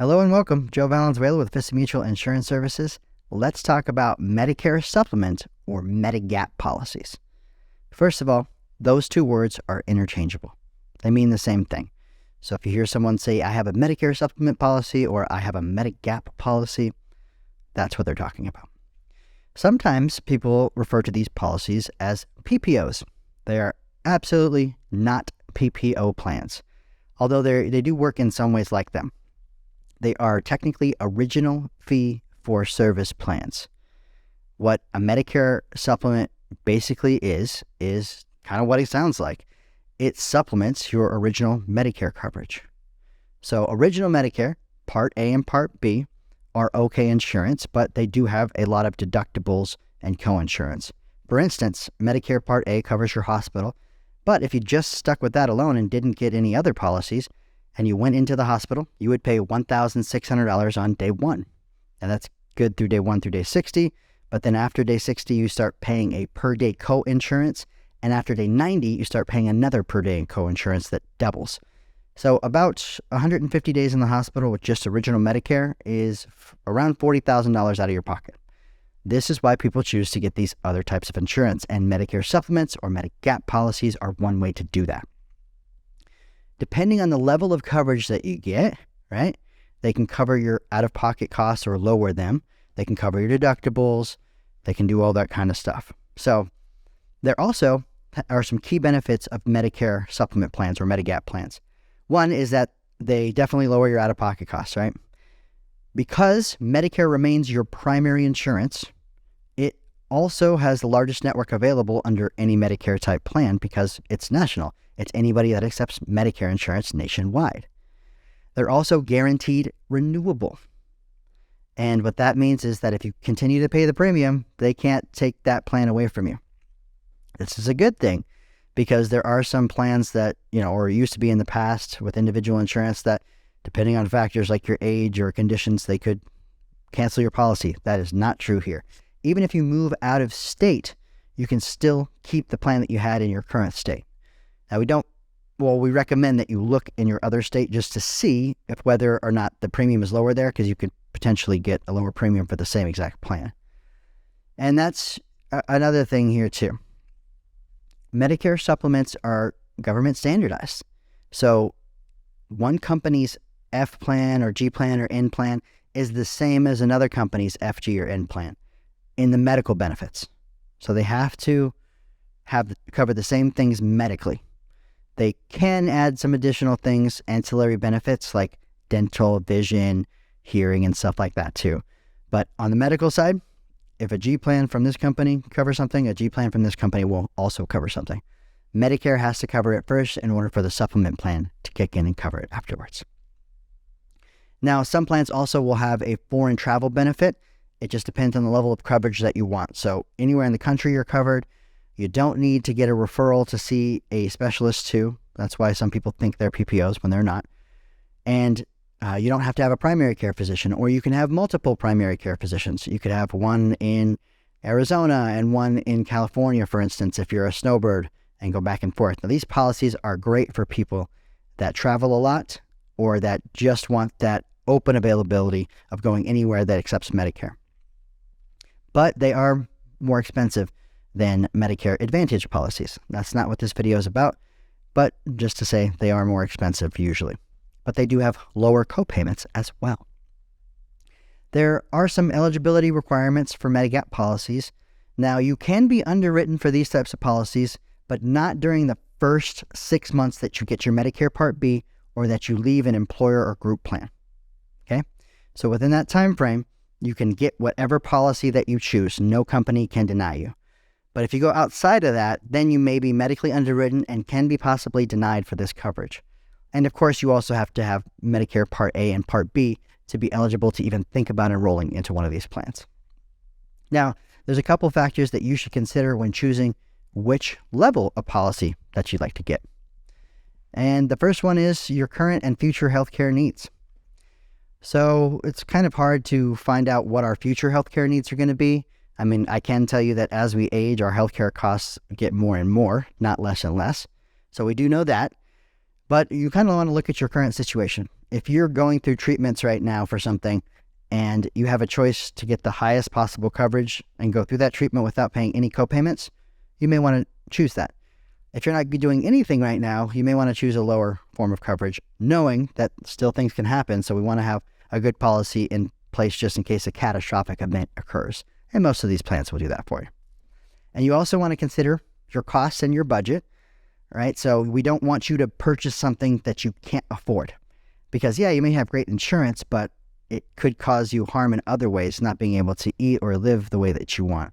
Hello and welcome. Joe Valenzuela with Vista Mutual Insurance Services. Let's talk about Medicare supplement or Medigap policies. First of all, those two words are interchangeable. They mean the same thing. So if you hear someone say, I have a Medicare supplement policy or I have a Medigap policy, that's what they're talking about. Sometimes people refer to these policies as PPOs. They are absolutely not PPO plans, although they do work in some ways like them. They are technically original fee for service plans. What a Medicare supplement basically is kind of what it sounds like. It supplements your original Medicare coverage. So original Medicare, Part A and Part B, are okay insurance, but they do have a lot of deductibles and coinsurance. For instance, Medicare Part A covers your hospital, but if you just stuck with that alone and didn't get any other policies, and you went into the hospital, you would pay $1,600 on day one. And that's good through day 1 through day 60. But then after day 60, you start paying a per day co-insurance. And after day 90, you start paying another per day co-insurance that doubles. So about 150 days in the hospital with just original Medicare is around $40,000 out of your pocket. This is why people choose to get these other types of insurance. And Medicare supplements or Medigap policies are one way to do that. Depending on the level of coverage that you get, right, they can cover your out-of-pocket costs or lower them. They can cover your deductibles. They can do all that kind of stuff. So there also are some key benefits of Medicare supplement plans or Medigap plans. One is that they definitely lower your out-of-pocket costs, right? Because Medicare remains your primary insurance, it also has the largest network available under any Medicare type plan because it's national. It's anybody that accepts Medicare insurance nationwide. They're also guaranteed renewable. And what that means is that if you continue to pay the premium, they can't take that plan away from you. This is a good thing because there are some plans that, or used to be in the past with individual insurance that, depending on factors like your age or conditions, they could cancel your policy. That is not true here. Even if you move out of state, you can still keep the plan that you had in your current state. Now, we recommend that you look in your other state just to see if whether or not the premium is lower there because you could potentially get a lower premium for the same exact plan. And that's another thing here too. Medicare supplements are government standardized. So one company's F plan or G plan or N plan is the same as another company's F, G, or N plan in the medical benefits. So they have to cover the same things medically. They can add some additional things, ancillary benefits like dental, vision, hearing, and stuff like that too. But on the medical side, if a G plan from this company covers something, a G plan from this company will also cover something. Medicare has to cover it first in order for the supplement plan to kick in and cover it afterwards. Now, some plans also will have a foreign travel benefit. It just depends on the level of coverage that you want. So anywhere in the country you're covered. You don't need to get a referral to see a specialist too. That's why some people think they're PPOs when they're not. And you don't have to have a primary care physician, or you can have multiple primary care physicians. You could have one in Arizona and one in California, for instance, if you're a snowbird, and go back and forth. Now, these policies are great for people that travel a lot or that just want that open availability of going anywhere that accepts Medicare. But they are more expensive than Medicare Advantage policies. That's not what this video is about, but just to say they are more expensive usually. But they do have lower copayments as well. There are some eligibility requirements for Medigap policies. Now, you can be underwritten for these types of policies, but not during the first 6 months that you get your Medicare Part B or that you leave an employer or group plan. Okay? So within that time frame, you can get whatever policy that you choose. No company can deny you. But if you go outside of that, then you may be medically underwritten and can be possibly denied for this coverage. And of course, you also have to have Medicare Part A and Part B to be eligible to even think about enrolling into one of these plans. Now, there's a couple factors that you should consider when choosing which level of policy that you'd like to get. And the first one is your current and future healthcare needs. So it's kind of hard to find out what our future healthcare needs are going to be. I mean, I can tell you that as we age, our healthcare costs get more and more, not less and less. So we do know that. But you kind of want to look at your current situation. if you're going through treatments right now for something and you have a choice to get the highest possible coverage and go through that treatment without paying any copayments, you may want to choose that. If you're not doing anything right now, you may want to choose a lower form of coverage, knowing that still things can happen. So we want to have a good policy in place just in case a catastrophic event occurs. And most of these plans will do that for you. And you also want to consider your costs and your budget, right? So we don't want you to purchase something that you can't afford. Because yeah, you may have great insurance, but it could cause you harm in other ways, not being able to eat or live the way that you want.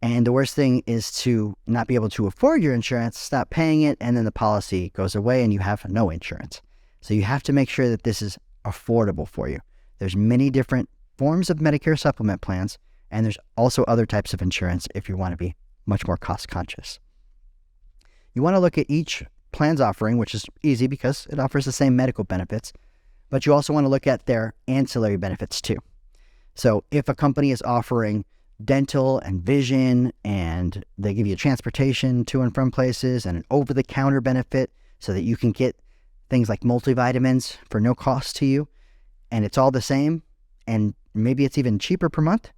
And the worst thing is to not be able to afford your insurance, stop paying it, and then the policy goes away and you have no insurance. So you have to make sure that this is affordable for you. There's many different forms of Medicare supplement plans, and there's also other types of insurance if you want to be much more cost conscious. You want to look at each plan's offering, which is easy because it offers the same medical benefits, but you also want to look at their ancillary benefits too. So if a company is offering dental and vision, and they give you transportation to and from places and an over-the-counter benefit so that you can get things like multivitamins for no cost to you, and it's all the same, and maybe it's even cheaper per month,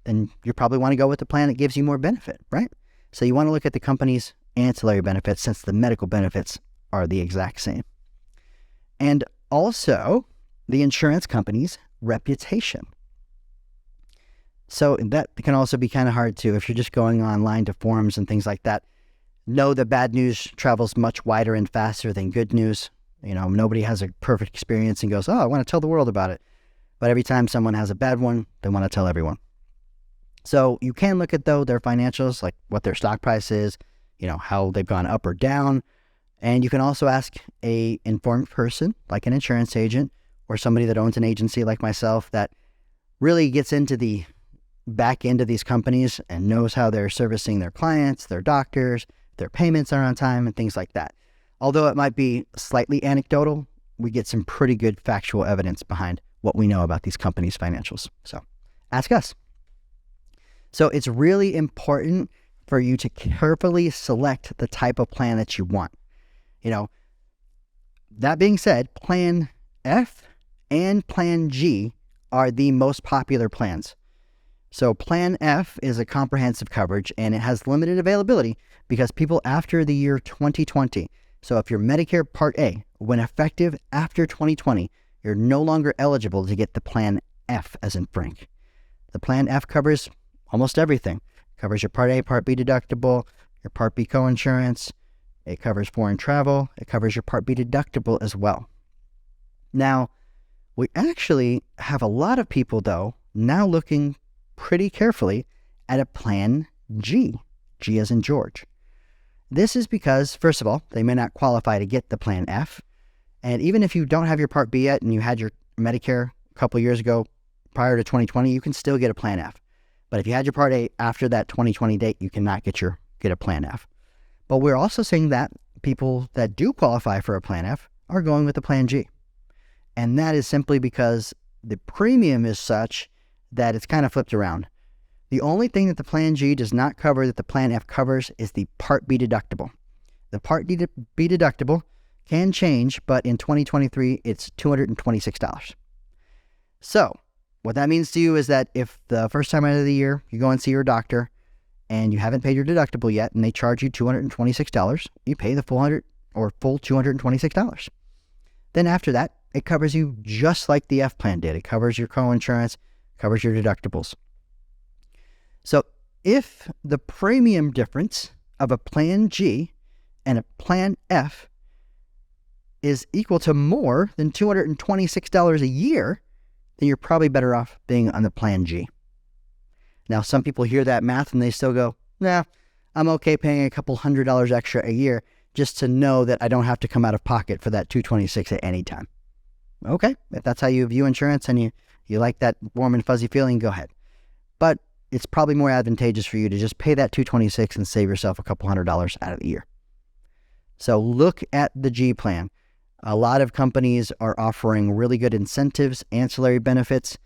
then you probably want to go with the plan that gives you more benefit, right? So you want to look at the company's ancillary benefits since the medical benefits are the exact same. And also the insurance company's reputation. So that can also be kind of hard too. If you're just going online to forums and things like that, know that bad news travels much wider and faster than good news. You know, nobody has a perfect experience and goes, oh, I want to tell the world about it. But every time someone has a bad one, they want to tell everyone. So you can look at, though, their financials, like what their stock price is, you know, how they've gone up or down. And you can also ask a informed person, like an insurance agent or somebody that owns an agency like myself that really gets into the back end of these companies and knows how they're servicing their clients, their doctors, their payments are on time, and things like that. Although it might be slightly anecdotal, we get some pretty good factual evidence behind what we know about these companies' financials. So ask us. So it's really important for you to carefully select the type of plan that you want. You know, that being said, Plan F and Plan G are the most popular plans. So Plan F is a comprehensive coverage, and it has limited availability because people after the year 2020, so if you're Medicare Part A, when effective after 2020, you're no longer eligible to get the Plan F as in Frank. The Plan F covers almost everything. It covers your Part A, Part B deductible, your Part B coinsurance. It covers foreign travel. It covers your Part B deductible as well. Now, we actually have a lot of people, though, now looking pretty carefully at a Plan G, G as in George. This is because, first of all, they may not qualify to get the Plan F. And even if you don't have your Part B yet and you had your Medicare a couple years ago prior to 2020, you can still get a Plan F. But if you had your Part A after that 2020 date, you cannot get a Plan F. But we're also seeing that people that do qualify for a Plan F are going with the Plan G. And that is simply because the premium is such that it's kind of flipped around. The only thing that the Plan G does not cover that the Plan F covers is the Part B deductible. The Part B deductible can change, but in 2023, it's $226. So what that means to you is that if the first time out of the year you go and see your doctor and you haven't paid your deductible yet and they charge you $226, you pay the full $226. Then after that, it covers you just like the F plan did. It covers your coinsurance, covers your deductibles. So if the premium difference of a Plan G and a Plan F is equal to more than $226 a year, then you're probably better off being on the Plan G. Now, some people hear that math and they still go, nah, I'm okay paying a couple $100 extra a year just to know that I don't have to come out of pocket for that $226 at any time. Okay, if that's how you view insurance and you like that warm and fuzzy feeling, go ahead. But it's probably more advantageous for you to just pay that $226 and save yourself a couple $100 out of the year. So look at the G plan. A lot of companies are offering really good incentives, ancillary benefits,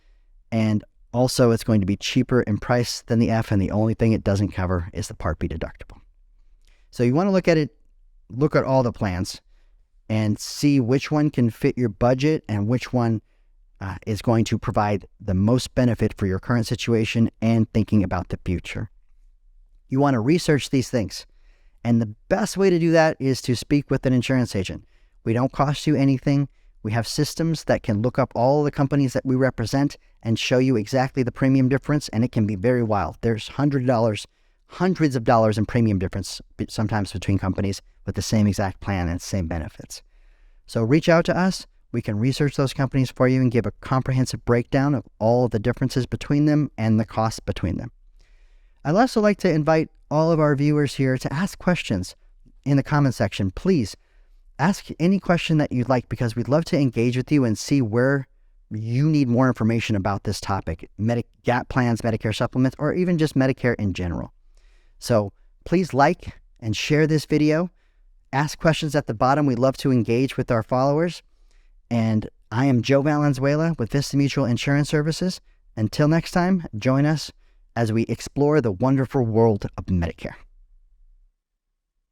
and also it's going to be cheaper in price than the F, and the only thing it doesn't cover is the Part B deductible. So you want to look at all the plans, and see which one can fit your budget and which one is going to provide the most benefit for your current situation and thinking about the future. You want to research these things. And the best way to do that is to speak with an insurance agent. We don't cost you anything. We have systems that can look up all the companies that we represent and show you exactly the premium difference, and it can be very wild. There's hundreds of dollars in premium difference sometimes between companies with the same exact plan and same benefits. So reach out to us. We can research those companies for you and give a comprehensive breakdown of all the differences between them and the costs between them. I'd also like to invite all of our viewers here to ask questions in the comment section. Please ask any question that you'd like, because we'd love to engage with you and see where you need more information about this topic, Medigap plans, Medicare supplements, or even just Medicare in general. So please like and share this video. Ask questions at the bottom. We'd love to engage with our followers. And I am Joe Valenzuela with Vista Mutual Insurance Services. Until next time, join us as we explore the wonderful world of Medicare.